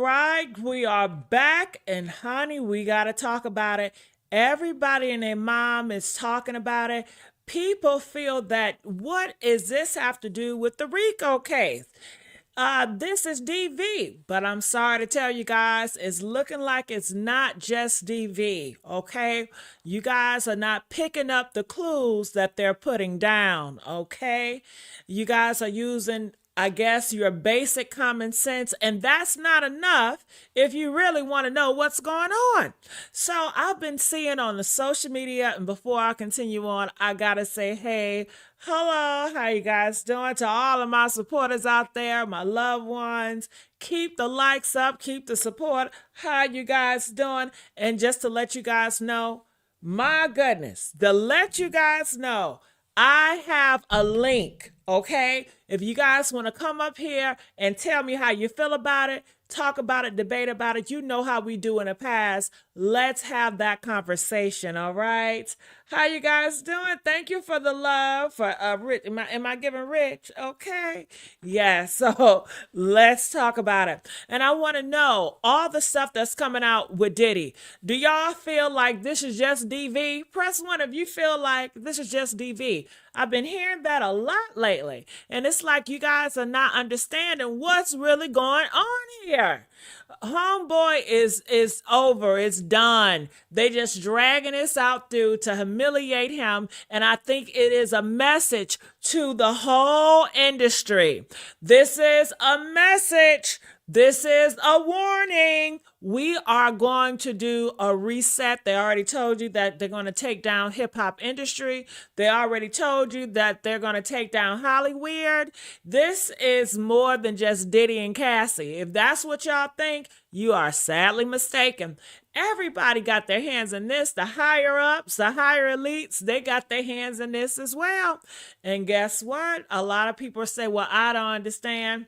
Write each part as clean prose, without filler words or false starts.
right, we are back, and honey, we got to talk about it. Everybody and their mom is talking about it. People feel that what is this have to do with the RICO case? This is DV, but I'm sorry to tell you guys, it's looking like it's not just DV, okay? You guys are not picking up the clues that they're putting down, okay? You guys are using, I guess, your basic common sense, and that's not enough if you really want to know what's going on. So I've been seeing on the social media, and before I continue on, I gotta say, hey, hello, how you guys doing? To all of my supporters out there, my loved ones, keep the likes up, keep the support. How you guys doing? And just to let you guys know, my goodness, to let you guys know, I have a link, okay? If you guys want to come up here and tell me how you feel about it, talk about it, debate about it, you know how we do in the past. Let's have that conversation, all right? How you guys doing? Thank you for the love. For Rich, am I giving Rich? Okay. Yeah, so let's talk about it. And I want to know all the stuff that's coming out with Diddy. Do y'all feel like this is just DV? Press one if you feel like this is just DV. I've been hearing that a lot lately. And it's like you guys are not understanding what's really going on here. Homeboy is over. It's done. They just dragging this out through to humiliate him. And I think it is a message to the whole industry. This is a message. This is a warning. We are going to do a reset. They already told you that they're going to take down hip hop industry. They already told you that they're going to take down Hollywood. This is more than just Diddy and Cassie. If that's what y'all think, you are sadly mistaken. Everybody got their hands in this. The higher ups, the higher elites, they got their hands in this as well. And guess what? A lot of people say, well, I don't understand.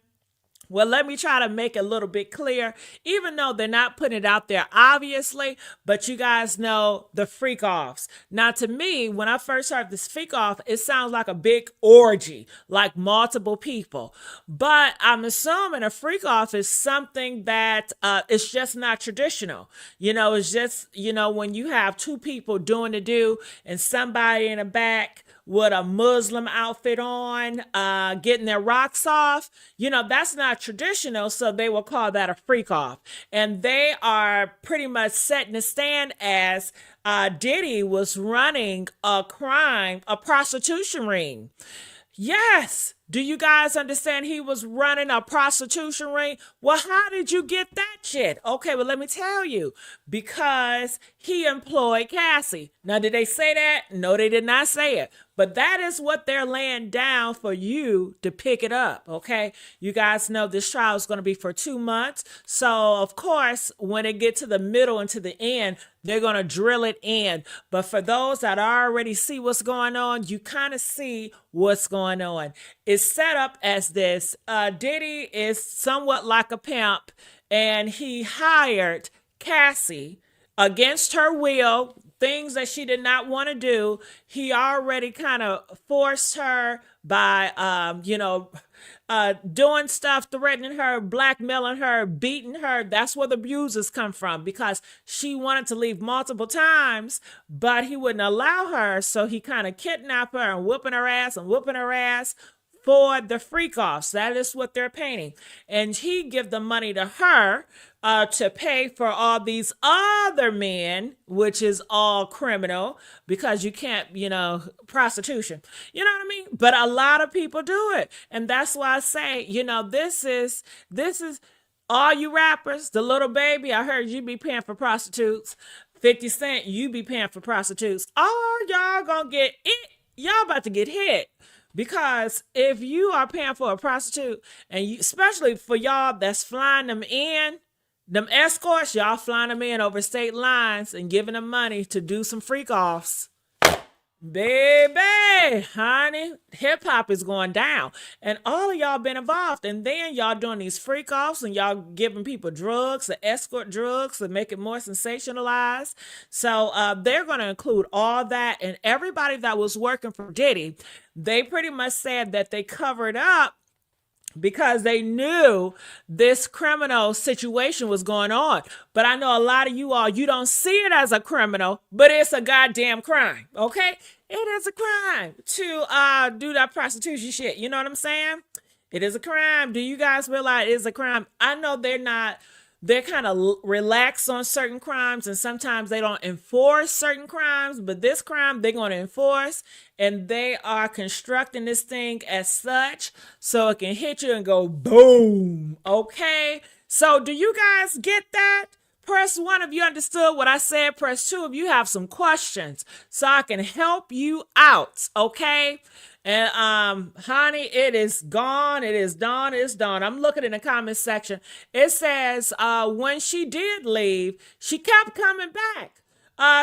Well, let me try to make it a little bit clear, even though they're not putting it out there, obviously, but you guys know the freakoffs. Now, to me, when I first heard this freak-off, it sounds like a big orgy, like multiple people. But I'm assuming a freak-off is something that it's just not traditional. You know, it's just, when you have two people doing the do and somebody in the back with a Muslim outfit on, getting their rocks off, that's not traditional, so they will call that a freak off. And they are pretty much setting the stand as Diddy was running a prostitution ring. Yes. Do you guys understand he was running a prostitution ring? Well, how did you get that shit? Okay, well, let me tell you. Because he employed Cassie. Now, did they say that? No, they did not say it. But that is what they're laying down for you to pick it up, okay? You guys know this trial is going to be for 2 months. So, of course, when it gets to the middle and to the end, they're going to drill it in. But for those that already see what's going on, you kind of see what's going on. It's set up as this. Diddy is somewhat like a pimp, and he hired Cassie against her will, things that she did not want to do. He already kind of forced her by, doing stuff, threatening her, blackmailing her, beating her. That's where the bruises come from, because she wanted to leave multiple times, but he wouldn't allow her. So he kind of kidnapped her and whooping her ass for the freak-offs. That is what they're painting. And he give the money to her to pay for all these other men, which is all criminal, because you can't, prostitution. You know what I mean? But a lot of people do it. And that's why I say, this is all you rappers, the little baby, I heard you be paying for prostitutes. 50 Cent, you be paying for prostitutes. All y'all gonna get it. Y'all about to get hit. Because if you are paying for a prostitute, and especially for y'all that's flying them in, them escorts, y'all flying them in over state lines and giving them money to do some freak offs. Baby, honey, hip hop is going down, and all of y'all been involved, and then y'all doing these freak offs, and y'all giving people drugs, the escort drugs, to make it more sensationalized. So they're going to include all that, and everybody that was working for Diddy, they pretty much said that they covered up because they knew this criminal situation was going on. But I know a lot of you all, you don't see it as a criminal, but it's a goddamn crime, okay? It is a crime to do that prostitution shit. You know what I'm saying? It is a crime. Do you guys realize it is a crime? I know they're kind of relaxed on certain crimes, and sometimes they don't enforce certain crimes, but this crime they're going to enforce, and they are constructing this thing as such so it can hit you and go boom. Okay, so do you guys get that? Press 1 if you understood what I said. Press 2 if you have some questions so I can help you out. Okay. And honey, it is gone. It is done. It's done. I'm looking in the comment section. It says when she did leave, she kept coming back.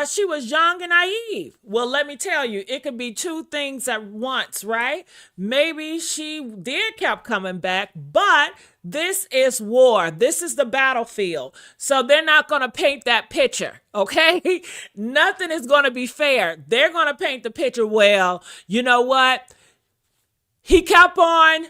She was young and naive. Well, let me tell you, it could be two things at once, right? Maybe she did kept coming back, but this is war. This is the battlefield. So they're not going to paint that picture, okay? Nothing is going to be fair. They're going to paint the picture, well, you know what? He kept on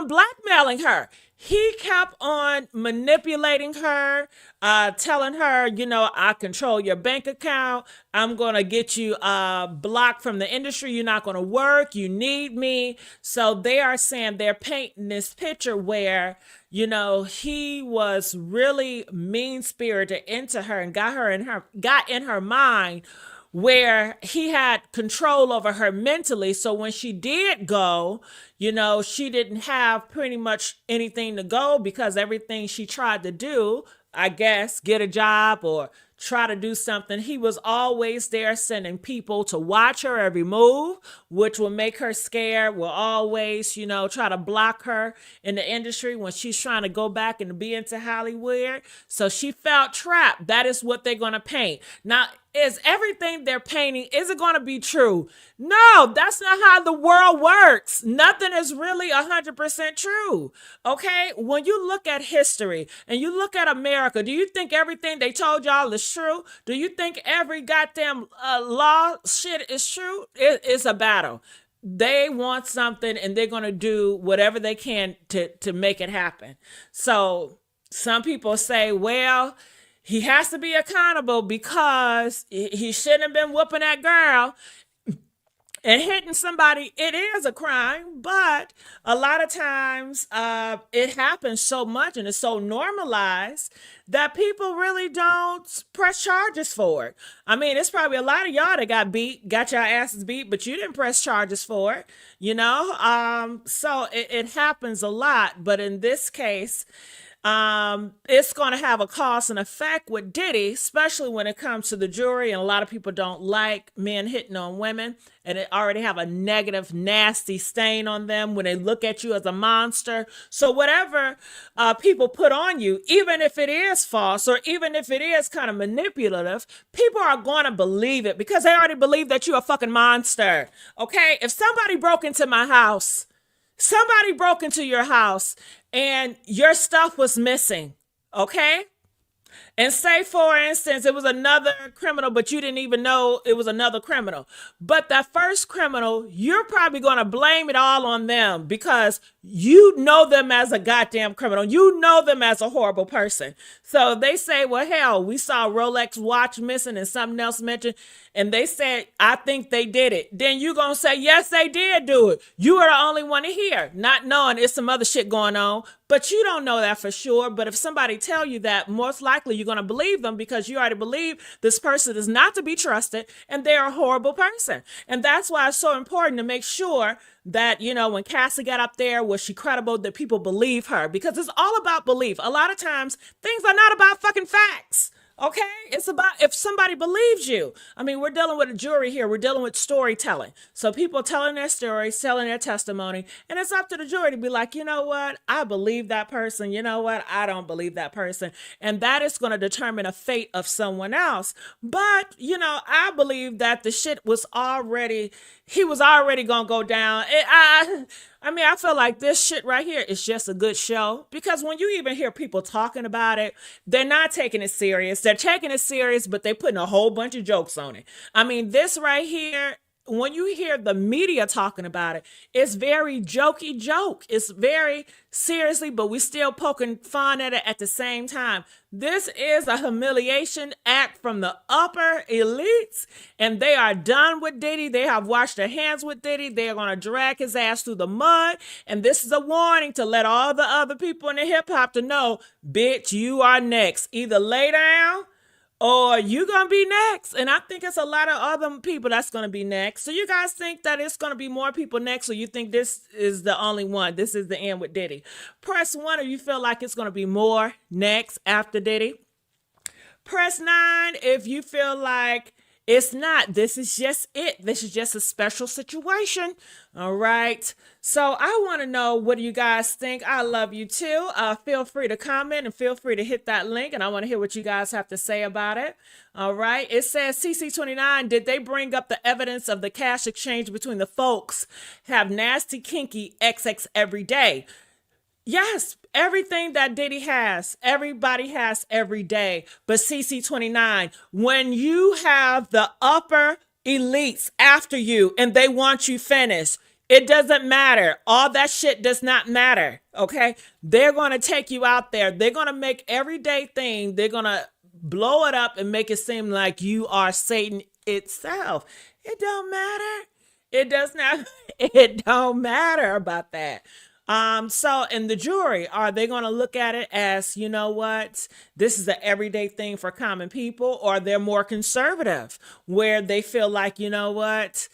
blackmailing her. He kept on manipulating her, telling her, you know, I control your bank account. I'm going to get you blocked from the industry. You're not going to work. You need me. So they are saying they're painting this picture where, you know, he was really mean-spirited into her and got in her mind where he had control over her mentally. So when she did go, you know, she didn't have pretty much anything to go because everything she tried to do, I guess, get a job or try to do something, he was always there sending people to watch her every move, which will make her scared, will always, you know, try to block her in the industry when she's trying to go back and be into Hollywood. So she felt trapped. That is what they're going to paint. Now, is everything they're painting, is it going to be true? No, that's not how the world works. Nothing is really 100% true. Okay? When you look at history and you look at America, do you think everything they told y'all is true? Do you think every goddamn law shit is true? It's a battle. They want something and they're going to do whatever they can to make it happen. So some people say, well, he has to be accountable because he shouldn't have been whooping that girl and hitting somebody. It is a crime, but a lot of times it happens so much and it's so normalized that people really don't press charges for it. I mean, it's probably a lot of y'all that got your asses beat, but you didn't press charges for it, you know? So it happens a lot, but in this case, it's going to have a cause and effect with Diddy, especially when it comes to the jury. And a lot of people don't like men hitting on women, and it already have a negative, nasty stain on them when they look at you as a monster. So whatever people put on you, even if it is false or even if it is kind of manipulative, people are going to believe it because they already believe that you're a fucking monster. Okay? If somebody broke into my house, somebody broke into your house and your stuff was missing, okay? And say, for instance, it was another criminal, but you didn't even know it was another criminal. But that first criminal, you're probably going to blame it all on them because you know them as a goddamn criminal. You know them as a horrible person. So they say, well, hell, we saw a Rolex watch missing and something else mentioned. And they said, I think they did it. Then you're going to say, yes, they did do it. You are the only one to hear, not knowing it's some other shit going on. But you don't know that for sure. But if somebody tell you that, most likely you're going to believe them because you already believe this person is not to be trusted and they're a horrible person. And that's why it's so important to make sure that, you know, when Cassie got up there, was she credible, that people believe her? Because it's all about belief. A lot of times things are not about fucking facts. Okay? It's about if somebody believes you. I mean, we're dealing with a jury here. We're dealing with storytelling. So people telling their stories, telling their testimony, and it's up to the jury to be like, you know what? I believe that person. You know what? I don't believe that person. And that is going to determine a fate of someone else. But, you know, I believe that the shit was already, he was already going to go down. I mean, I feel like this shit right here is just a good show because when you even hear people talking about it, they're not taking it serious. They're taking it serious, but they're putting a whole bunch of jokes on it. I mean, this right here when you hear the media talking about it, it's very jokey joke. It's very seriously, but we still poking fun at it at the same time. This is a humiliation act from the upper elites, and they are done with Diddy. They have washed their hands with Diddy. They are going to drag his ass through the mud. And this is a warning to let all the other people in the hip hop to know, bitch, you are next. Either lay down or you gonna be next. And I think it's a lot of other people that's gonna be next. So you guys think that it's gonna be more people next, or you think this is the only one? This is the end with Diddy? Press 1 if you feel like it's gonna be more next after Diddy. Press 9 if you feel like it's not. This is just it. This is just a special situation. All right. So I want to know, what do you guys think? I love you too. Feel free to comment and feel free to hit that link. And I want to hear what you guys have to say about it. All right. It says CC29, did they bring up the evidence of the cash exchange between the folks? Have nasty, kinky XX every day? Yes, everything that Diddy has, everybody has every day. But CC29, when you have the upper elites after you and they want you finished, it doesn't matter. All that shit does not matter. Okay. They're going to take you out there. They're going to make everyday thing. They're going to blow it up and make it seem like you are Satan itself. It don't matter. It does not. It don't matter about that. So in the jury, are they going to look at it as, you know what, this is an everyday thing for common people, or they're more conservative where they feel like, you know what,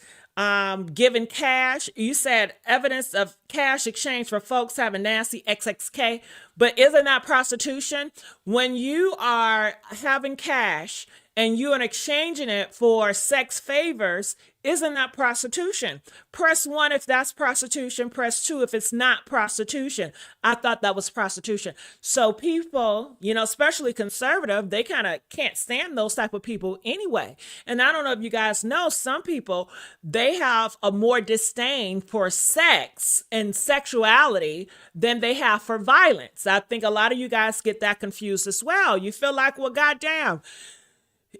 giving cash, you said evidence of cash exchange for folks having nasty XXK, but isn't that prostitution? When you are having cash and you are exchanging it for sex favors, isn't that prostitution? Press 1 if that's prostitution. Press 2 if it's not prostitution. I thought that was prostitution. So people, you know, especially conservative, they kind of can't stand those type of people anyway. And I don't know if you guys know, some people, they have a more disdain for sex and sexuality than they have for violence. I think a lot of you guys get that confused as well. You feel like, well, goddamn,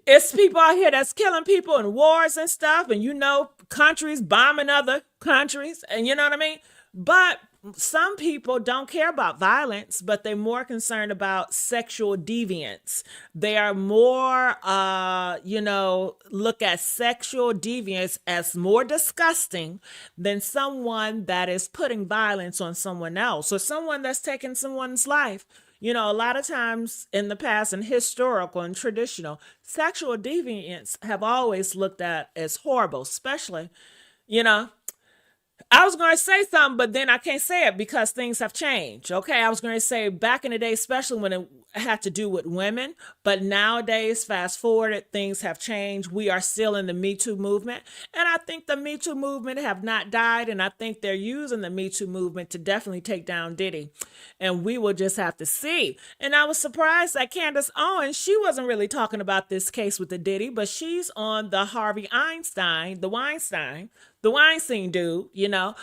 it's people out here that's killing people in wars and stuff, and you know, countries bombing other countries, and you know what I mean? But some people don't care about violence, but they're more concerned about sexual deviance. They are more, look at sexual deviance as more disgusting than someone that is putting violence on someone else, or someone that's taking someone's life. You know, a lot of times in the past, and historical and traditional, sexual deviance have always looked at as horrible, especially, you know, I was going to say something, but then I can't say it because things have changed. Okay. I was going to say back in the day, especially when it had to do with women, but nowadays, fast forwarded, things have changed. We are still in the Me Too movement. And I think the Me Too movement have not died. And I think they're using the Me Too movement to definitely take down Diddy. And we will just have to see. And I was surprised that Candace Owens, she wasn't really talking about this case with the Diddy, but she's on the Harvey the Weinstein dude, you know,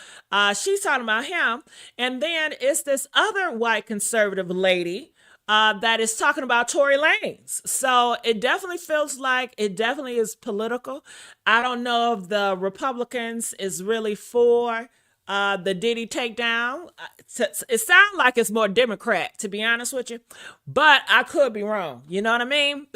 she's talking about him. And then it's this other white conservative lady that is talking about Tory Lanez. So it definitely feels like it definitely is political. I don't know if the Republicans is really for the Diddy takedown. It sounds like it's more Democrat, to be honest with you, but I could be wrong. You know what I mean?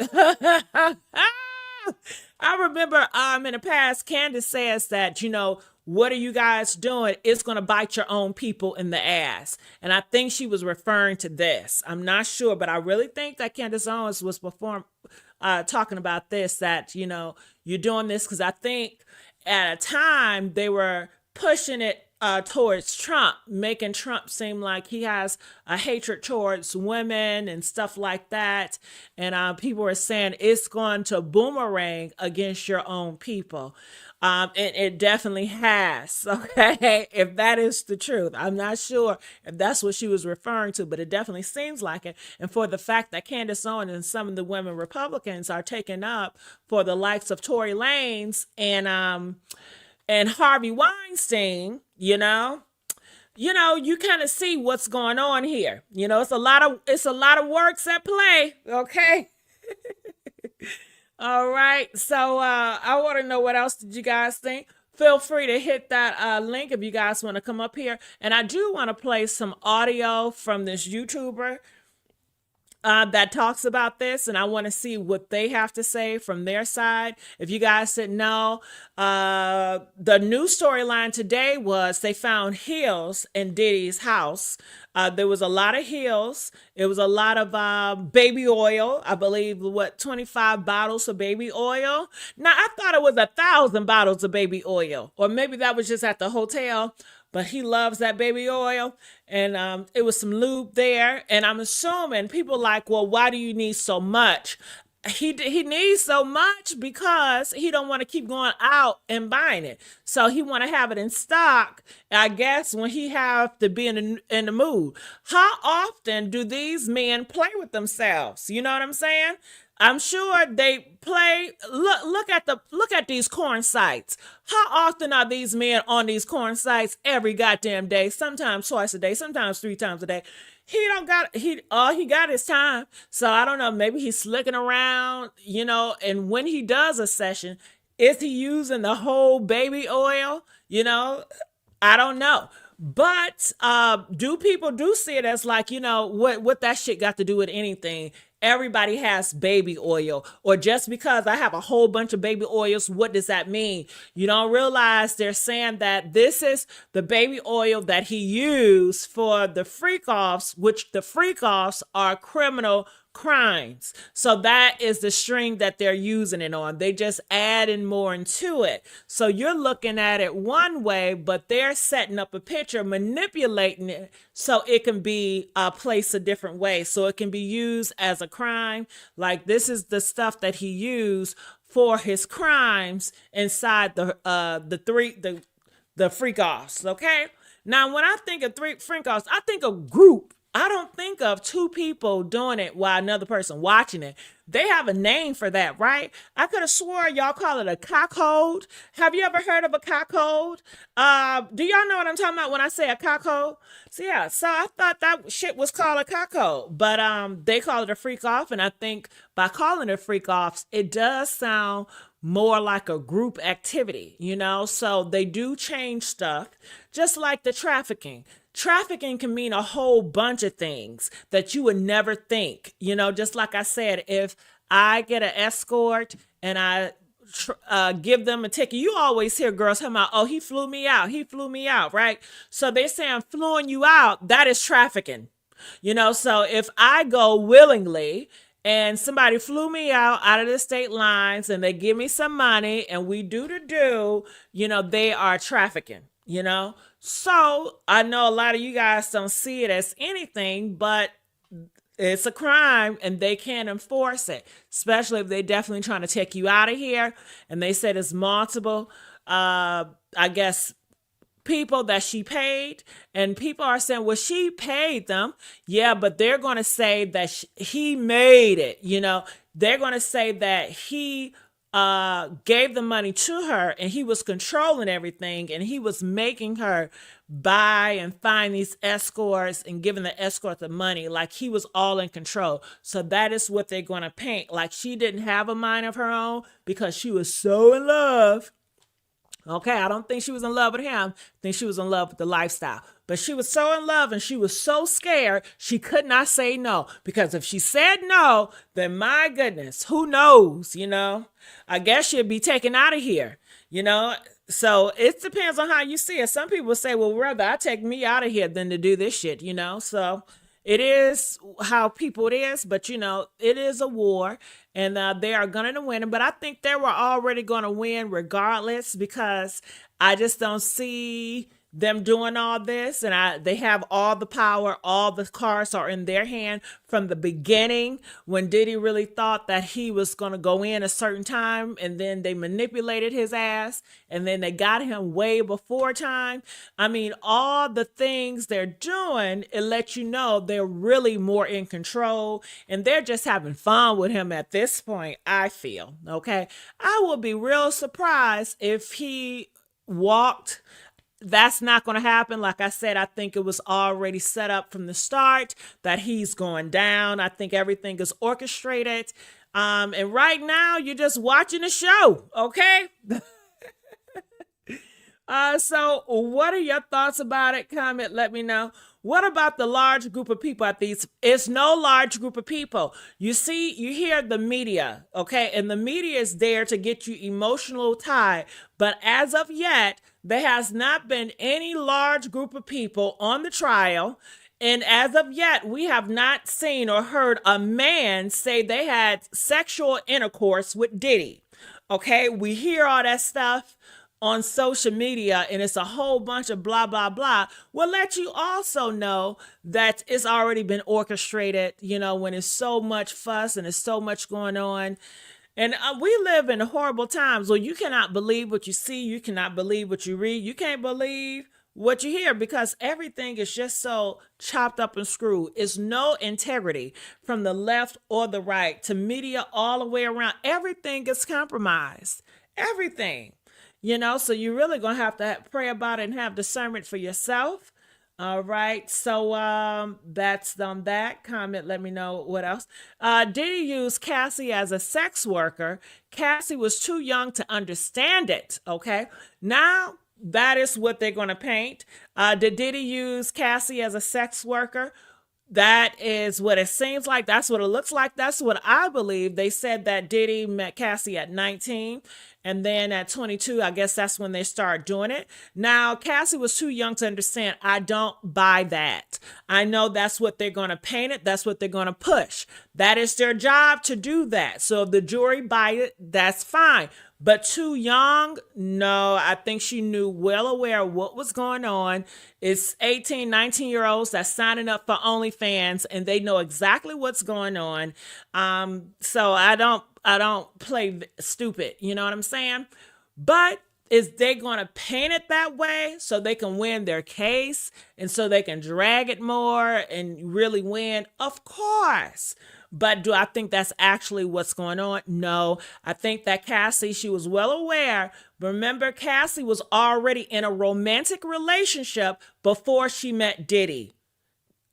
I remember in the past, Candace says that, you know, what are you guys doing? It's going to bite your own people in the ass. And I think she was referring to this. I'm not sure, but I really think that Candace Owens was talking about this, that, you know, you're doing this because I think at a time they were pushing it towards Trump, making Trump seem like he has a hatred towards women and stuff like that. And people are saying it's going to boomerang against your own people. And it definitely has, okay, if that is the truth. I'm not sure if that's what she was referring to, but it definitely seems like it. And for the fact that Candace Owens and some of the women Republicans are taking up for the likes of Tory Lanez and Harvey Weinstein, you know, you kind of see what's going on here. You know, it's a lot of works at play. Okay. All right. So I want to know, what else did you guys think? feel free to hit that link if you guys want to come up here. And I do want to play some audio from this YouTuber that talks about this, and I want to see what they have to say from their side. If you guys didn't know, the new storyline today was they found heels in Diddy's house. There was a lot of heels. It was a lot of baby oil. I believe 25 bottles of baby oil. Now I thought it was 1,000 bottles of baby oil, or maybe that was just at the hotel. But he loves that baby oil, and it was some lube there. And I'm assuming people like, well, why do you need so much? He needs so much because he don't want to keep going out and buying it. So he want to have it in stock, I guess, when he have to be in the mood. How often do these men play with themselves? You know what I'm saying? I'm sure they play. Look at these corn sites. How often are these men on these corn sites? Every goddamn day. Sometimes twice a day. Sometimes 3 times a day. He don't got all he got is time. So I don't know. Maybe he's slicking around, you know. And when he does a session, is he using the whole baby oil? You know, I don't know. But do people do see it as like, you know, what that shit got to do with anything? Everybody has baby oil, or just because I have a whole bunch of baby oils, what does that mean? You don't realize they're saying that this is the baby oil that he used for the freakoffs, which the freakoffs are criminal crimes. So that is the string that they're using it on. They just adding more into it. So you're looking at it one way, but they're setting up a picture, manipulating it so it can be placed a different way. So it can be used as a crime. Like this is the stuff that he used for his crimes inside the freak-offs. Okay. Now, when I think of freak-offs, I think of group. I don't think of 2 people doing it while another person watching it. They have a name for that, right? I could have swore y'all call it a cockhold. Have you ever heard of a cockhold? Do y'all know what I'm talking about when I say a cockhold? So yeah, so I thought that shit was called a cockhold, but they call it a freak off, and I think by calling it freak offs, it does sound more like a group activity, you know? So they do change stuff, just like the trafficking. Trafficking can mean a whole bunch of things that you would never think. You know, just like I said, if I get an escort and I give them a ticket, you always hear girls talking about, oh, he flew me out. He flew me out, right? So they say I'm fluing you out. That is trafficking. You know, so if I go willingly and somebody flew me out of the state lines and they give me some money and we do, you know, they are trafficking, you know? So I know a lot of you guys don't see it as anything, but it's a crime and they can't enforce it, especially if they're definitely trying to take you out of here. And they said it's multiple, I guess, people that she paid, and people are saying, well, she paid them. Yeah, but they're going to say that he made it. You know, they're going to say that he gave the money to her and he was controlling everything and he was making her buy and find these escorts and giving the escort the money, like he was all in control. So that is what they're going to paint, like she didn't have a mind of her own because she was so in love. Okay, I don't think she was in love with him. I think she was in love with the lifestyle. But she was so in love and she was so scared, she could not say no. Because if she said no, then my goodness, who knows, you know? I guess she'd be taken out of here, you know? So it depends on how you see it. Some people say, well, rather I take me out of here than to do this shit, you know? So it is how people it is, but you know, it is a war and they are going to win. But I think they were already going to win regardless because I just don't see them doing all this, and they have all the power, all the cards are in their hand from the beginning when Diddy really thought that he was going to go in a certain time, and then they manipulated his ass, and then they got him way before time. I mean, all the things they're doing, it lets you know they're really more in control, and they're just having fun with him at this point, I feel, okay? I would be real surprised if he walked. That's not going to happen. Like I said, I think it was already set up from the start that he's going down. I think everything is orchestrated. And right now, you're just watching the show, okay? So what are your thoughts about it? Comment, let me know. What about the large group of people at these? It's no large group of people. You see, you hear the media, okay? And the media is there to get you emotional tied. But as of yet, there has not been any large group of people on the trial. And as of yet, we have not seen or heard a man say they had sexual intercourse with Diddy. Okay, we hear all that stuff on social media and it's a whole bunch of blah blah blah. We'll let you also know that it's already been orchestrated, when it's so much fuss and there's so much going on. And we live in horrible times where you cannot believe what you see, you cannot believe what you read, you can't believe what you hear because everything is just so chopped up and screwed. It's no integrity from the left or the right to media all the way around. Everything is compromised. Everything. So you're really going to have to pray about it and have discernment for yourself. All right. So that's that. Comment, let me know what else. Diddy used Cassie as a sex worker. Cassie was too young to understand it. Okay. Now that is what they're going to paint. Did Diddy use Cassie as a sex worker? That is what it seems like. That's what it looks like. That's what I believe. They said that Diddy met Cassie at 19. And then at 22, I guess that's when they start doing it. Now, Cassie was too young to understand. I don't buy that. I know that's what they're going to paint it. That's what they're going to push. That is their job to do that. So if the jury buy it, that's fine. But too young? No, I think she knew well aware of what was going on. It's 18, 19-year-olds that's signing up for OnlyFans and they know exactly what's going on. So I don't play stupid, you know what I'm saying? But is they going to paint it that way so they can win their case and so they can drag it more and really win? Of course. But do I think that's actually what's going on? No. I think that Cassie, she was well aware. Remember, Cassie was already in a romantic relationship before she met Diddy.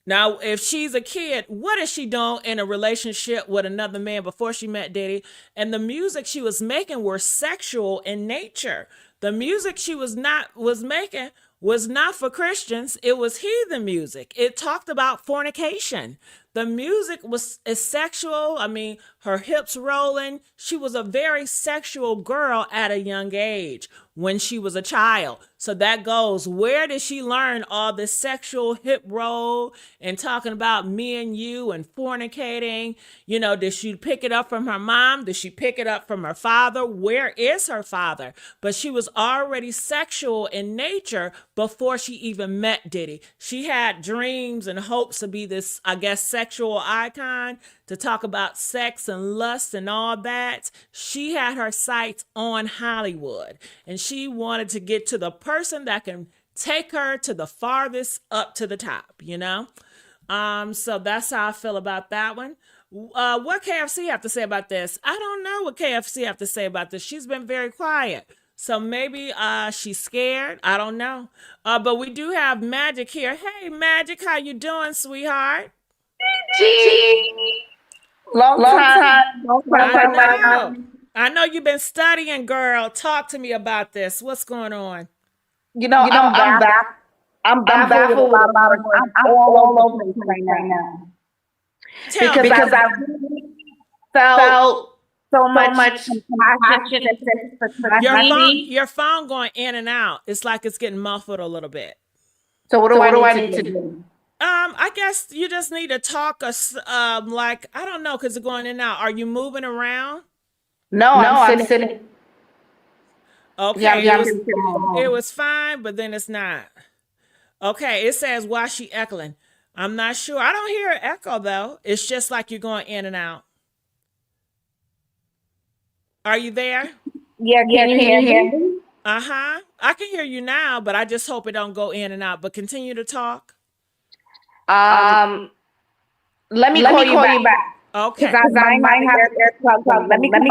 Now, if she's a kid, what is she doing in a relationship with another man before she met Diddy? And the music she was making were sexual in nature. The music she was making was not for Christians. It was heathen music. It talked about fornication. The music is sexual. I mean, her hips rolling. She was a very sexual girl at a young age when she was a child. So that goes, where did she learn all this sexual hip roll and talking about me and you and fornicating? Did she pick it up from her mom? Did she pick it up from her father? Where is her father? But she was already sexual in nature before she even met Diddy. She had dreams and hopes to be this, I guess, sexual icon, to talk about sex and lust and all that. She had her sights on Hollywood and she wanted to get to the person that can take her to the farthest up to the top, So that's how I feel about that one. What KFC have to say about this? I don't know what KFC have to say about this. She's been very quiet. So maybe she's scared. I don't know. But we do have Magic here. Hey, Magic, how you doing, sweetheart? Long time. I know you've been studying, girl. Talk to me about this. What's going on? I'm back. I'm baffled with a lot of words. I'm all over the place right now. Because I really felt so much passion. Your phone going in and out. It's like it's getting muffled a little bit. So what do I need to do? I guess you just need to talk I don't know, because it's going in and out. Are you moving around? No, I'm sitting. Okay, it was fine, but then it's not. Okay, it says why she echoing. I'm not sure. I don't hear an echo though. It's just like you're going in and out. Are you there? Yeah, can you hear me? Uh-huh. I can hear you now, but I just hope it don't go in and out. But continue to talk. Let me call you back. Okay. Because I might have AirPods. Let me come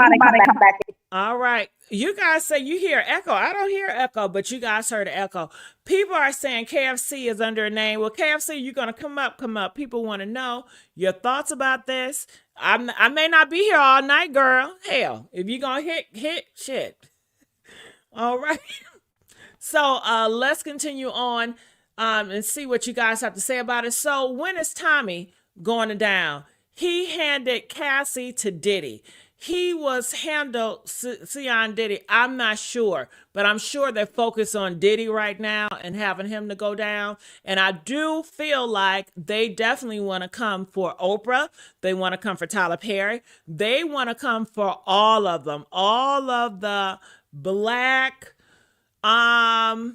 back. All right. You guys say you hear echo. I don't hear echo, but you guys heard the echo. People are saying KFC is under a name. Well, KFC, you're going to come up. People want to know your thoughts about this. I may not be here all night, girl. Hell, if you're going to hit shit. All right. So let's continue on and see what you guys have to say about it. So when is Tommy going down? He handed Cassie to Diddy. He was handled Sion Diddy. I'm not sure, but I'm sure they're focused on Diddy right now and having him to go down. And I do feel like they definitely want to come for Oprah. They want to come for Tyler Perry. They want to come for all of them, all of the black Hollywood,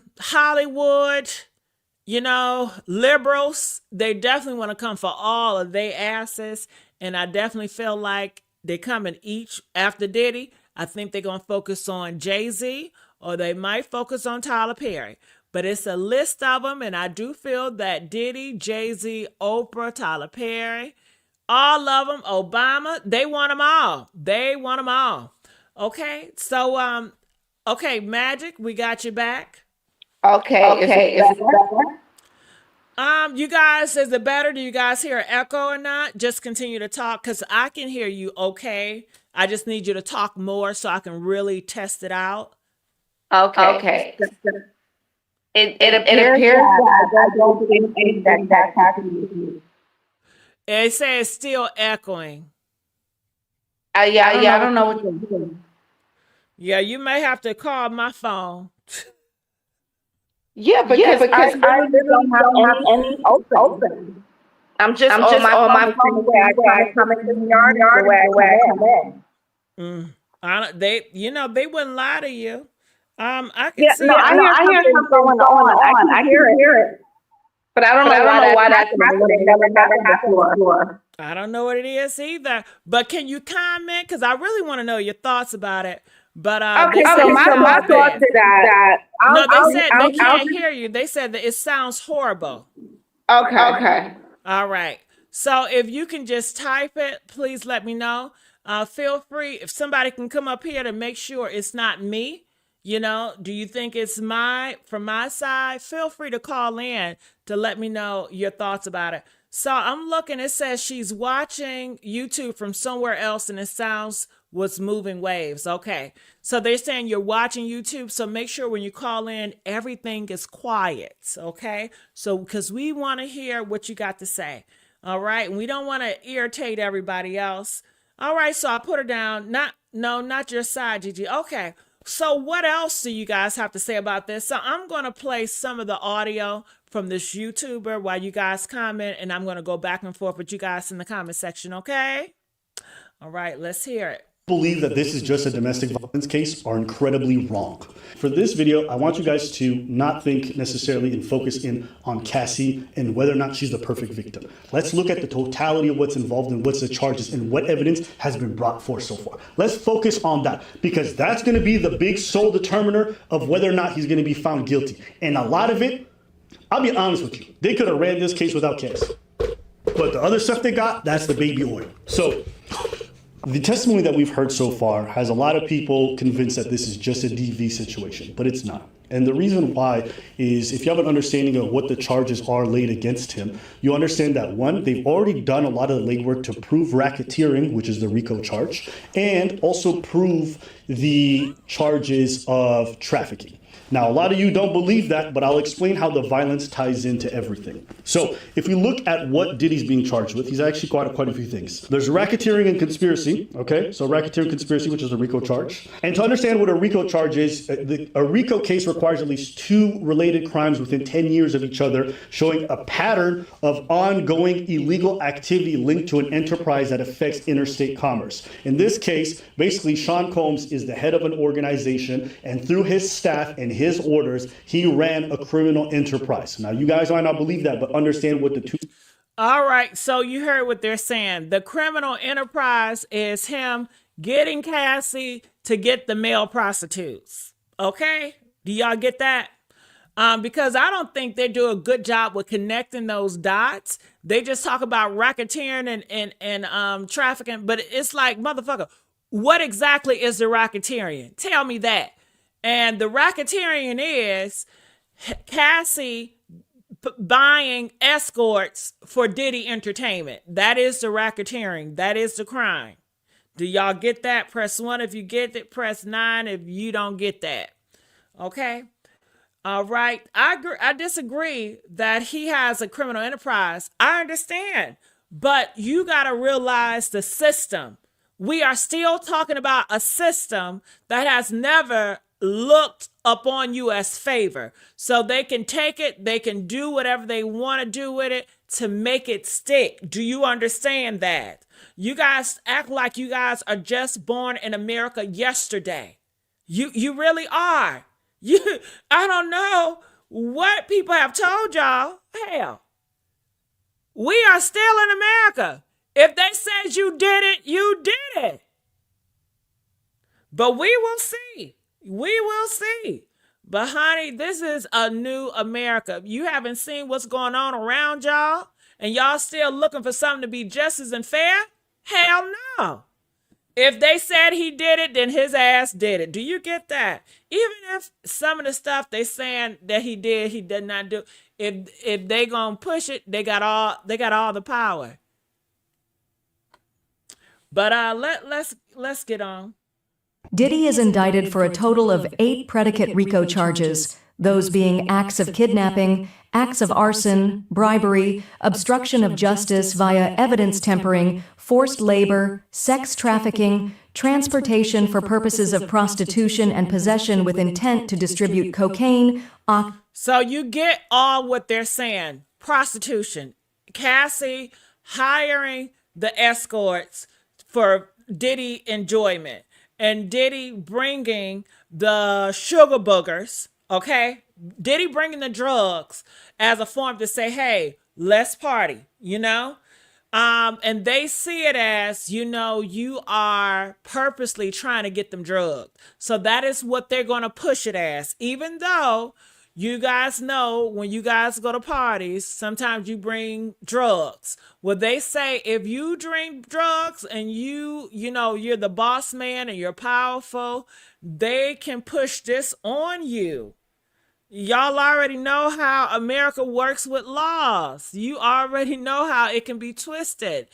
liberals. They definitely want to come for all of their asses. And I definitely feel like they're coming each after Diddy. I think they're going to focus on Jay-Z, or they might focus on Tyler Perry. But it's a list of them, and I do feel that Diddy, Jay-Z, Oprah, Tyler Perry, all of them, Obama, they want them all. They want them all. Okay, so, okay, Magic, we got you back. Okay. Is it better? You guys, is it better? Do you guys hear an echo or not? Just continue to talk, because I can hear you okay. I just need you to talk more so I can really test it out. Okay. It appears that I don't think that's happening with you. It says still echoing. Yeah, I don't know what you're doing. Yeah, you may have to call my phone. Yeah, because I really don't have any open. I'm just on my phone the way I come into the yard, the way I come in. They wouldn't lie to you. I can see. I hear something going on. I hear it, but I don't know why that's happening. It never happened before. I don't know what it is either. But can you comment? Because I really want to know your thoughts about it. But okay, so my thoughts is that they said they can't hear you. They said that it sounds horrible. Okay. All right. So if you can just type it, please let me know. Feel free, if somebody can come up here to make sure it's not me. Do you think it's from my side? Feel free to call in to let me know your thoughts about it. So I'm looking, it says she's watching YouTube from somewhere else and it sounds was moving waves. Okay. So they're saying you're watching YouTube. So make sure when you call in, everything is quiet. Okay. So, because we want to hear what you got to say. All right. And we don't want to irritate everybody else. All right. So I put her down. Not your side, Gigi. Okay. So what else do you guys have to say about this? So I'm going to play some of the audio from this YouTuber while you guys comment, and I'm going to go back and forth with you guys in the comment section. Okay. All right. Let's hear it. Believe that this is just a domestic violence case are incredibly wrong. For this video, I want you guys to not think necessarily and focus in on Cassie and whether or not she's the perfect victim. Let's look at the totality of what's involved and what's the charges and what evidence has been brought forth so far. Let's focus on that, because that's going to be the big sole determiner of whether or not he's going to be found guilty. And a lot of it, I'll be honest with you, they could have ran this case without Cassie. But the other stuff they got, that's the baby oil. So the testimony that we've heard so far has a lot of people convinced that this is just a DV situation, but it's not. And the reason why is, if you have an understanding of what the charges are laid against him, you understand that, one, they've already done a lot of the legwork to prove racketeering, which is the RICO charge, and also prove the charges of trafficking. Now, a lot of you don't believe that, but I'll explain how the violence ties into everything. So if we look at what Diddy's being charged with, he's actually quite a few things. There's racketeering and conspiracy, okay? So racketeering and conspiracy, which is a RICO charge. And to understand what a RICO charge is, a RICO case requires at least 2 related crimes within 10 years of each other, showing a pattern of ongoing illegal activity linked to an enterprise that affects interstate commerce. In this case, basically, Sean Combs is the head of an organization, and through his staff and his orders, he ran a criminal enterprise. Now, you guys might not believe that, but understand what the two... All right, so you heard what they're saying. The criminal enterprise is him getting Cassie to get the male prostitutes. Okay? Do y'all get that? Because I don't think they do a good job with connecting those dots. They just talk about racketeering and trafficking, but it's like, motherfucker, what exactly is the racketeering? Tell me that. And the racketeering is Cassie buying escorts for Diddy Entertainment. That is the racketeering. That is the crime. Do y'all get that? Press 1 if you get it. Press 9 if you don't get that. Okay. All right. I disagree that he has a criminal enterprise. I understand. But you got to realize the system. We are still talking about a system that has never looked upon you as favor. So they can take it, they can do whatever they want to do with it to make it stick. Do you understand that? You guys act like you guys are just born in America yesterday. You really are. I don't know what people have told y'all. Hell, we are still in America. If they said you did it, you did it. But we will see. We will see. But honey, this is a new America. You haven't seen what's going on around y'all, and y'all still looking for something to be justice and fair? Hell no. If they said he did it, then his ass did it. Do you get that? Even if some of the stuff they saying that he did not do. If they gonna push it, they got all the power. But let's get on. Diddy is indicted for a total of 8 predicate RICO charges, those being acts of kidnapping, acts of arson, bribery, obstruction of justice via evidence tempering, forced labor, sex trafficking, transportation for purposes of prostitution, and possession with intent to distribute cocaine. So you get all what they're saying. Prostitution. Cassie hiring the escorts for Diddy enjoyment. And Diddy bringing the sugar boogers, okay? Diddy bringing the drugs as a form to say, hey, let's party, you know? And they see it as, you know, you are purposely trying to get them drugged. So that is what they're going to push it as. Even though you guys know when you guys go to parties, sometimes you bring drugs. Well, they say if you drink drugs and you know, you're the boss man and you're powerful, they can push this on you. Y'all already know how America works with laws. You already know how it can be twisted.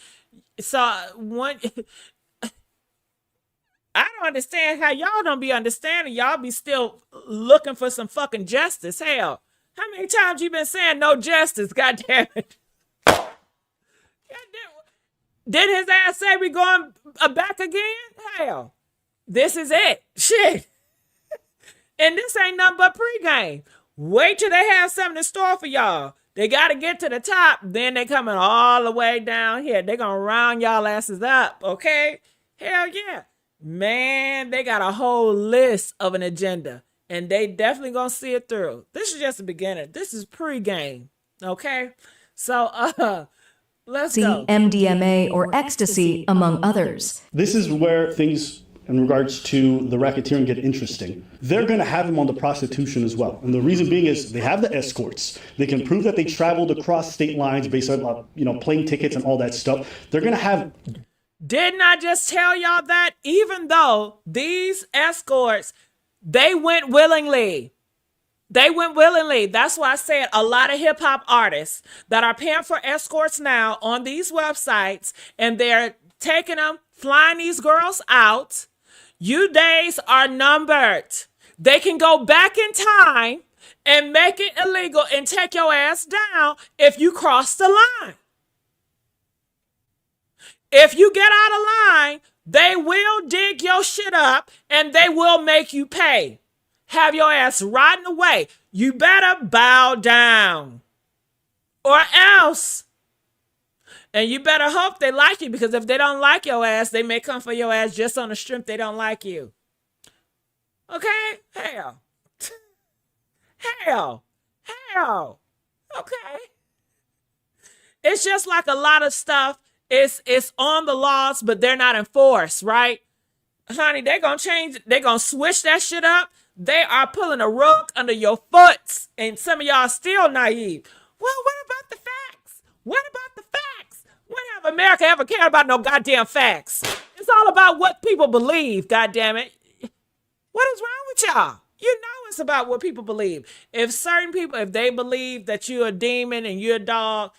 So I don't understand how y'all don't be understanding. Y'all be still looking for some fucking justice. Hell, how many times you been saying no justice? God damn it. Did his ass say we going back again? Hell, this is it. Shit. And this ain't nothing but pregame. Wait till they have something in store for y'all. They got to get to the top. Then they coming all the way down here. They going to round y'all asses up. Okay? Hell yeah. Man, they got a whole list of an agenda. And they definitely going to see it through. This is just the beginning. This is pregame. Okay? So, let's go. MDMA or ecstasy, among others. This is where things in regards to the racketeering get interesting. They're going to have him on the prostitution as well. And the reason being is they have the escorts. They can prove that they traveled across state lines based on, plane tickets and all that stuff. They're going to have... Didn't I just tell y'all that? Even though these escorts, they went willingly. They went willingly. That's why I said a lot of hip hop artists that are paying for escorts now on these websites, and they're taking them, flying these girls out. You days are numbered. They can go back in time and make it illegal and take your ass down if you cross the line. If you get out of line, they will dig your shit up and they will make you pay. Have your ass riding away. You better bow down or else. And you better hope they like you, because if they don't like your ass, they may come for your ass just on the strength they don't like you. Okay? Hell. Hell. Okay. It's just like a lot of stuff. It's on the laws, but they're not enforced, right? Honey, they're going to change. They're going to switch that shit up. They are pulling a rug under your foot. And some of y'all are still naive. Well, what about the facts? What about the facts? When have America ever cared about no goddamn facts? It's all about what people believe, goddamn it. What is wrong with y'all? You know it's about what people believe. If certain people, if they believe that you're a demon and you're a dog,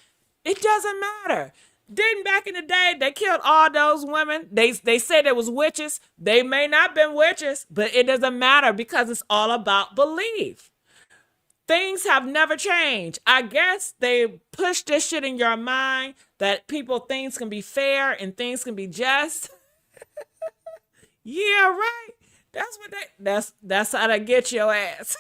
it doesn't matter. Didn't back in the day, they killed all those women. They said it was witches. They may not have been witches, but it doesn't matter because it's all about belief. things have never changed. I guess they push this shit in your mind that things can be fair and things can be just. Yeah, right. That's how they get your ass.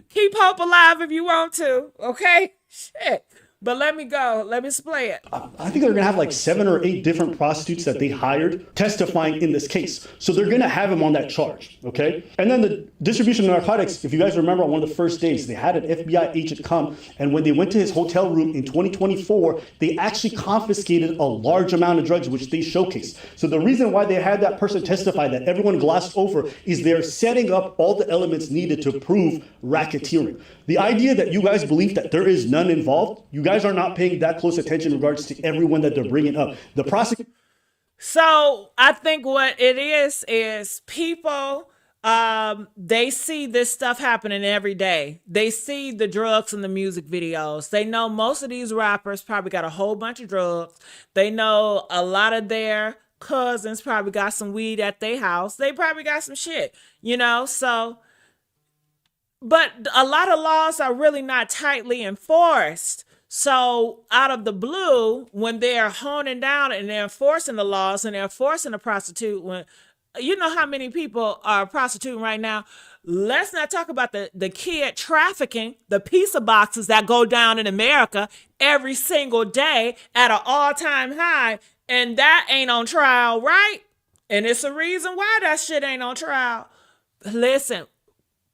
Keep hope alive if you want to, okay? Shit. But let me go. Let me display it. I think they're going to have like 7 or 8 different prostitutes that they hired testifying in this case. So they're going to have him on that charge, okay? And then the distribution of narcotics, if you guys remember on one of the first days, they had an FBI agent come, and when they went to his hotel room in 2024, they actually confiscated a large amount of drugs, which they showcased. So the reason why they had that person testify that everyone glossed over is they're setting up all the elements needed to prove racketeering. The idea that you guys believe that there is none involved, you guys are not paying that close attention in regards to everyone that they're bringing up. The prosecutor. So I think what it is people, they see this stuff happening every day. They see the drugs in the music videos. They know most of these rappers probably got a whole bunch of drugs. They know a lot of their cousins probably got some weed at their house. They probably got some shit, so. But a lot of laws are really not tightly enforced. So out of the blue, when they're honing down and they're enforcing the laws and they're forcing a prostitute, when you know how many people are prostituting right now, let's not talk about the kid trafficking, the pizza boxes that go down in America every single day at an all-time high. And that ain't on trial, right? And it's a reason why that shit ain't on trial. Listen.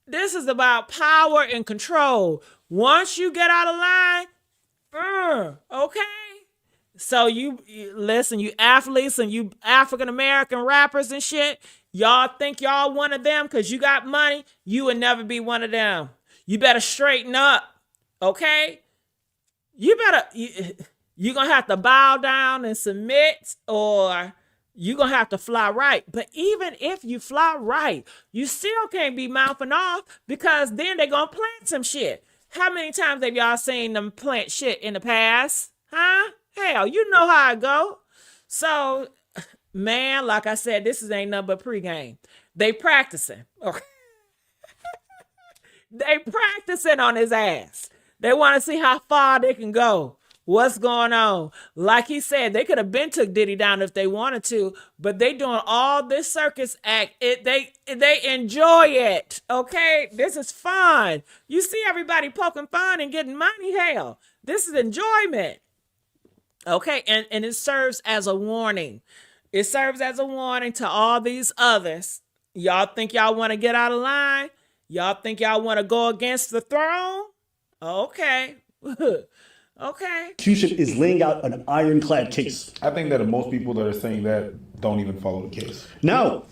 This is about power and control. Once you get out of line, okay? So you listen, you athletes and you African-American rappers and shit, y'all think y'all one of them because you got money? You would never be one of them. You better straighten up, okay? You're going to have to bow down and submit, or you're going to have to fly right. But even if you fly right, you still can't be mouthing off, because then they're going to plant some shit. How many times have y'all seen them plant shit in the past? Huh? Hell, you know how it go. So, man, like I said, this ain't nothing but pregame. They practicing. Okay. They practicing on his ass. They want to see how far they can go. What's going on? Like he said, they could have been took Diddy down if they wanted to, but they doing all this circus act. They enjoy it. Okay, this is fun. You see everybody poking fun and getting money. Hell, this is enjoyment. Okay, and it serves as a warning. It serves as a warning to all these others. Y'all think y'all want to get out of line? Y'all think y'all want to go against the throne? Okay. Okay. Prosecution is laying out an ironclad case. I think that most people that are saying that don't even follow the case. Now,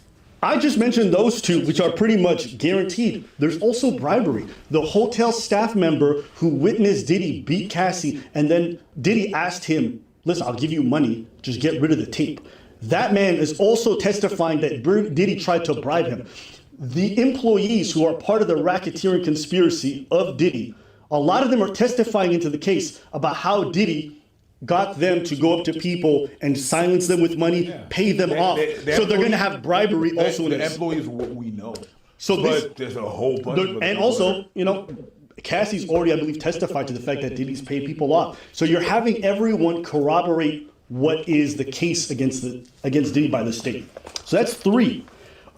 I just mentioned those two, which are pretty much guaranteed. There's also bribery. The hotel staff member who witnessed Diddy beat Cassie, and then Diddy asked him, listen, I'll give you money, just get rid of the tape. That man is also testifying that Diddy tried to bribe him. The employees who are part of the racketeering conspiracy of Diddy, a lot of them are testifying into the case about how Diddy got them to go up to people and silence them with money, pay them off. So they're going to have bribery also in the this. employees are what we know. So but there's a whole bunch of and also, Cassie's already, I believe, testified to the fact that Diddy's paid people off. So you're having everyone corroborate what is the case against Diddy by the state. So that's 3.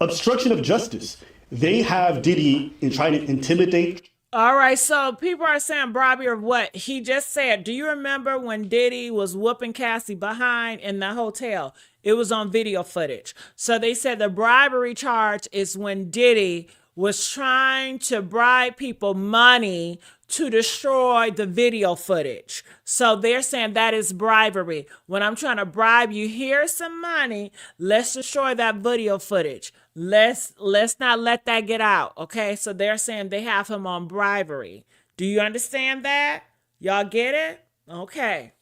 Obstruction of justice. They have Diddy in trying to intimidate. All right, so people are saying bribery of what? He just said, do you remember when Diddy was whooping Cassie behind in the hotel? It was on video footage. So they said the bribery charge is when Diddy was trying to bribe people money to destroy the video footage. So they're saying that is bribery. When I'm trying to bribe you, here's some money, let's destroy that video footage. Let's not let that get out, okay? So they're saying they have him on bribery. Do you understand that? Y'all get it? Okay.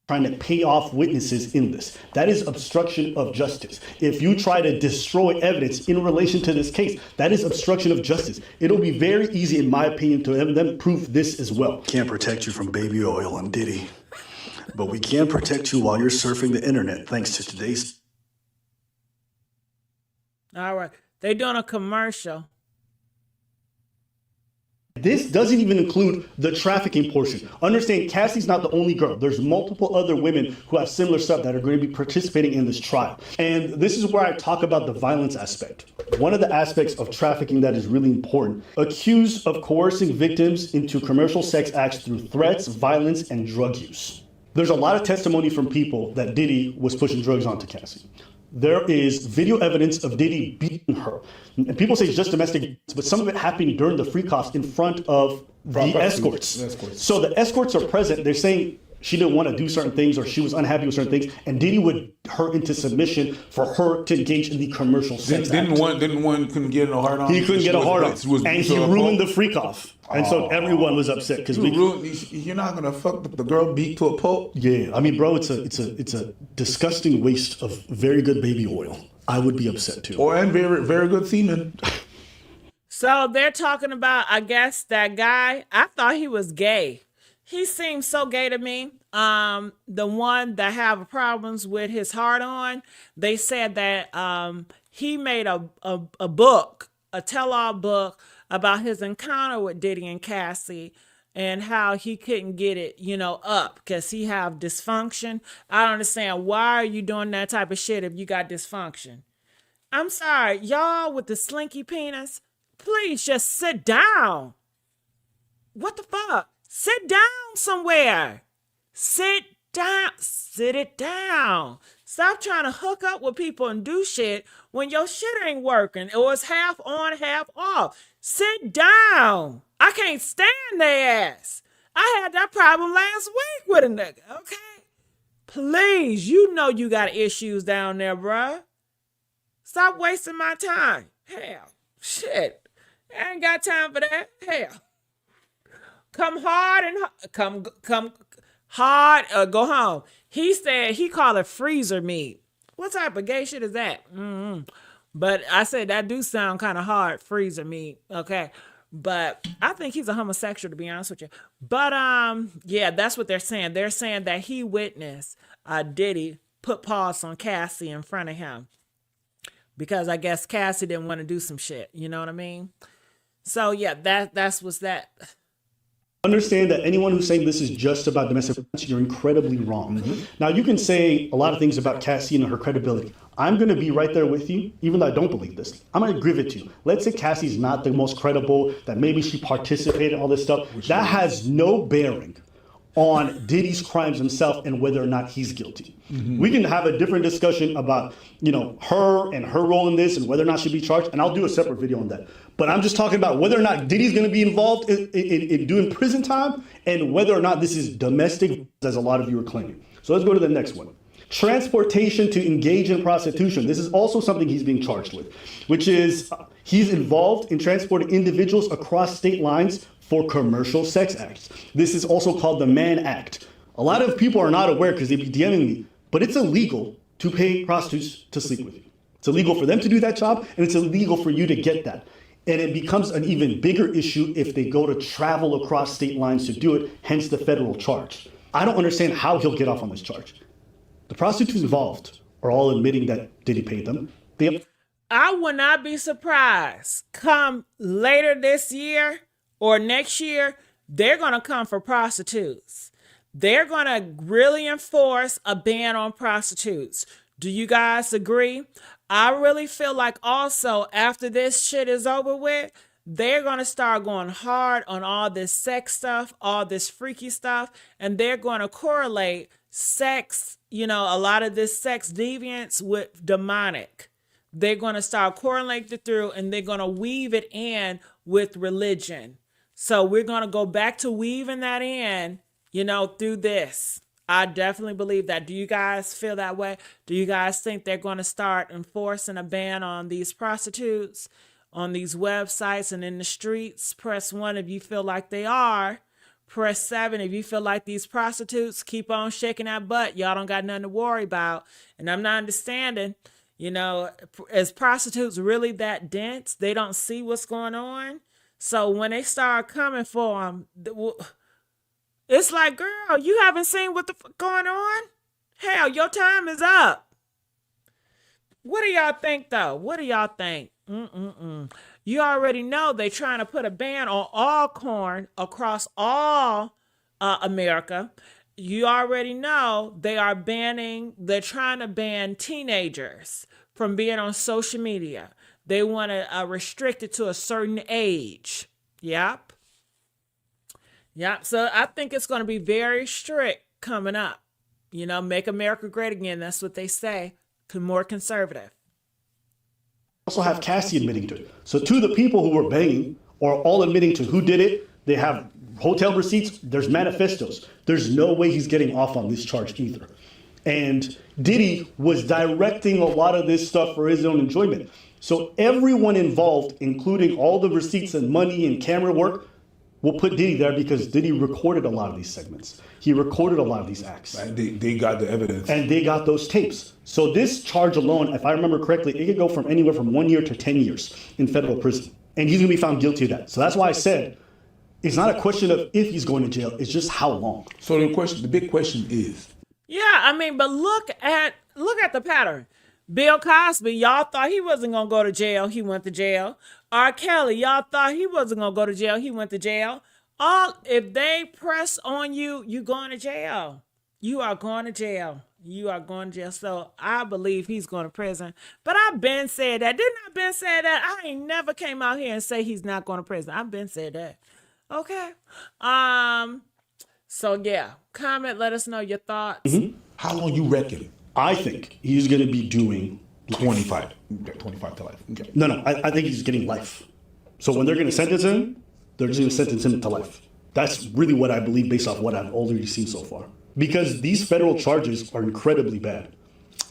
Trying to pay off witnesses in this. That is obstruction of justice. If you try to destroy evidence in relation to this case, that is obstruction of justice. It'll be very easy, in my opinion, to have them prove this as well. Can't protect you from baby oil and Diddy, but we can protect you while you're surfing the internet, thanks to today's. All right. They're doing a commercial. This doesn't even include the trafficking portion. Understand, Cassie's not the only girl. There's multiple other women who have similar stuff that are going to be participating in this trial. And this is where I talk about the violence aspect. One of the aspects of trafficking that is really important, accused of coercing victims into commercial sex acts through threats, violence, and drug use. There's a lot of testimony from people that Diddy was pushing drugs onto Cassie. There is video evidence of Diddy beating her. And people say it's just domestic, but some of it happened during the freakoffs in front of the escorts. So the escorts are present. They're saying she didn't want to do certain things or she was unhappy with certain things, and Diddy would her into submission for her to engage in the commercial sex Didn't one couldn't get a hard on? He couldn't get a hard on, and he ruined the freak off. And so everyone was upset because you're not gonna fuck the girl beat to a pulp. Yeah, I mean, bro, it's a disgusting waste of very good baby oil. I would be upset too. And very very good semen. So they're talking about, I guess, that guy. I thought he was gay. He seems so gay to me. The one that have problems with his heart on, they said that he made a book, a tell-all book about his encounter with Diddy and Cassie and how he couldn't get it, up because he have dysfunction. I don't understand. Why are you doing that type of shit if you got dysfunction? I'm sorry, y'all with the slinky penis, please just sit down. What the fuck? Sit down somewhere. Sit down. Sit it down. Stop trying to hook up with people and do shit when your shit ain't working or it's half on, half off. Sit down. I can't stand their ass. I had that problem last week with a nigga, okay? Please, you know you got issues down there, bruh. Stop wasting my time. Hell, shit. I ain't got time for that. Hell. Come hard and come hard or go home. He said he called it freezer meat. What type of gay shit is that? But I said that do sound kind of hard, freezer meat. Okay. But I think he's a homosexual, to be honest with you. But yeah, that's what they're saying. They're saying that he witnessed Diddy put paws on Cassie in front of him. Because I guess Cassie didn't want to do some shit. You know what I mean? So yeah, that's what's that. Understand that anyone who's saying this is just about domestic violence, you're incredibly wrong. Now, you can say a lot of things about Cassie and her credibility. I'm going to be right there with you, even though I don't believe this. I'm going to give it to you. Let's say Cassie's not the most credible, that maybe she participated in all this stuff. That has no bearing on Diddy's crimes himself and whether or not he's guilty. We can have a different discussion about, her and her role in this and whether or not she'd be charged, and I'll do a separate video on that. But I'm just talking about whether or not Diddy's going to be involved in doing prison time and whether or not this is domestic, as a lot of you are claiming. So let's go to the next one. Transportation to engage in prostitution. This is also something he's being charged with, which is he's involved in transporting individuals across state lines for commercial sex acts. This is also called the Mann Act. A lot of people are not aware because they be DMing me, but it's illegal to pay prostitutes to sleep with you. It's illegal for them to do that job, and it's illegal for you to get that. And it becomes an even bigger issue if they go to travel across state lines to do it, hence the federal charge. I don't understand how he'll get off on this charge. The prostitutes involved are all admitting that Diddy paid them. I would not be surprised. Come later this year or next year, they're going to come for prostitutes. They're going to really enforce a ban on prostitutes. Do you guys agree? I really feel like also after this shit is over with, they're going to start going hard on all this sex stuff, all this freaky stuff, and they're going to correlate sex, a lot of this sex deviance with demonic. They're going to start correlating it through, and they're going to weave it in with religion. So we're going to go back to weaving that in, through this. I definitely believe that. Do you guys feel that way? Do you guys think they're going to start enforcing a ban on these prostitutes on these websites and in the streets? Press 1 if you feel like they are. Press 7 if you feel like these prostitutes keep on shaking that butt. Y'all don't got nothing to worry about. And I'm not understanding, is prostitutes really that dense? They don't see what's going on? So when they start coming for them, it's like, girl, you haven't seen what the fuck going on? Hell, your time is up. What do y'all think, though? What do y'all think? You already know they're trying to put a ban on all corn across all America. You already know they're trying to ban teenagers from being on social media. They want to restrict it to a certain age. Yep. Yep. So I think it's going to be very strict coming up. You know, make America great again. That's what they say. More conservative. Also have Cassie admitting to it. So two of the people who were banging are all admitting to who did it. They have hotel receipts. There's manifestos. There's no way he's getting off on this charge either. And Diddy was directing a lot of this stuff for his own enjoyment. So everyone involved, including all the receipts and money and camera work, will put Diddy there because Diddy recorded a lot of these segments. He recorded a lot of these acts. And they got the evidence. And they got those tapes. So this charge alone, if I remember correctly, it could go from anywhere from 1 year to 10 years in federal prison. And he's going to be found guilty of that. So that's why I said it's not a question of if he's going to jail, it's just how long. So the big question is. Yeah, I mean, but look at the pattern. Bill Cosby, y'all thought he wasn't going to go to jail. He went to jail. R. Kelly, y'all thought he wasn't going to go to jail. He went to jail. If they press on you, you going to jail. You are going to jail. You are going to jail. So I believe he's going to prison. But I've been said that. Didn't I been said that? I ain't never came out here and say he's not going to prison. I've been said that. Okay. So yeah, comment. Let us know your thoughts. Mm-hmm. How long you reckon? I think he's going to be doing 25 to life. Okay. No, I think he's getting life. So when they're going to sentence him, they're just going to sentence him to life. That's really what I believe based off what I've already seen so far. Because these federal charges are incredibly bad.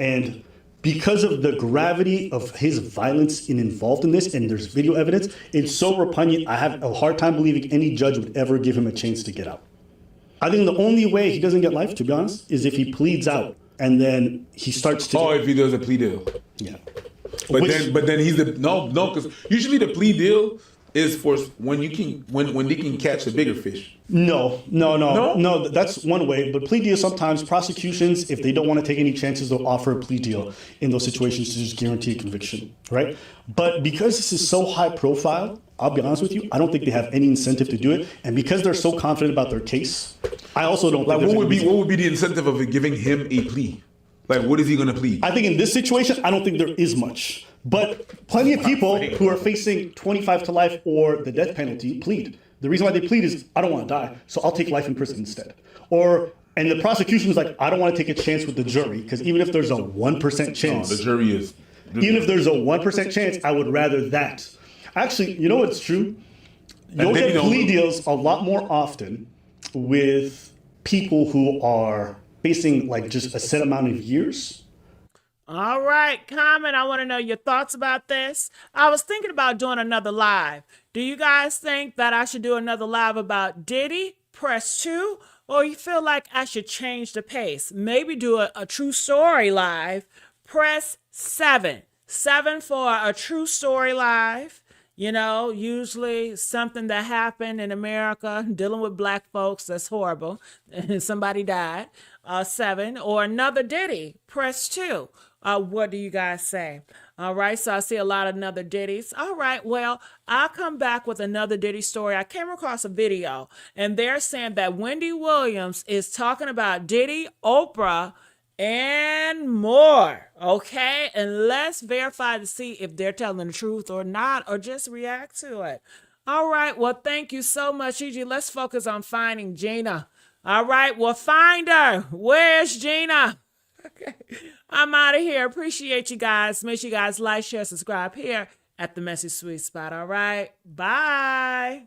And because of the gravity of his violence involved in this, and there's video evidence, it's so repugnant, I have a hard time believing any judge would ever give him a chance to get out. I think the only way he doesn't get life, to be honest, is if he pleads out and then he starts to... if he does a plea deal. Yeah. But then he's because usually the plea deal is for when they can catch a bigger fish. No, that's one way. But plea deals, sometimes prosecutions, if they don't want to take any chances, they'll offer a plea deal in those situations to just guarantee a conviction, right? But because this is so high profile, I'll be honest with you, I don't think they have any incentive to do it. And because they're so confident about their case, I also don't think what would be the incentive of giving him a plea? Like, what is he going to plead? I think in this situation, I don't think there is much. But plenty of people who are facing 25 to life or the death penalty plead. The reason why they plead is, I don't want to die, so I'll take life in prison instead. And the prosecution is like, I don't want to take a chance with the jury, because even if there's a 1% chance. The jury is. Even if there's a 1% chance, I would rather that. Actually, you know what's true? You'll get plea deals a lot more often with people who are facing like just a set amount of years. All right, comment. I want to know your thoughts about this. I was thinking about doing another live. Do you guys think that I should do another live about Diddy? Press 2. Or you feel like I should change the pace? Maybe do a true story live. Press 7. 7 for a true story live. You know, usually something that happened in America dealing with black folks, that's horrible. Somebody died. 7. Or another Diddy. Press 2. What do you guys say? All right, so I see a lot of another Diddies. All right, well, I'll come back with another Diddy story. I came across a video, and they're saying that Wendy Williams is talking about Diddy, Oprah, and more, okay? And let's verify to see if they're telling the truth or not, or just react to it. All right, well, thank you so much, Gigi. Let's focus on finding Gina. All right, well, find her. Where's Gina? Okay, I'm out of here. Appreciate you guys. Make sure you guys like, share, subscribe here at The Messy Sweet Spot. All right, bye.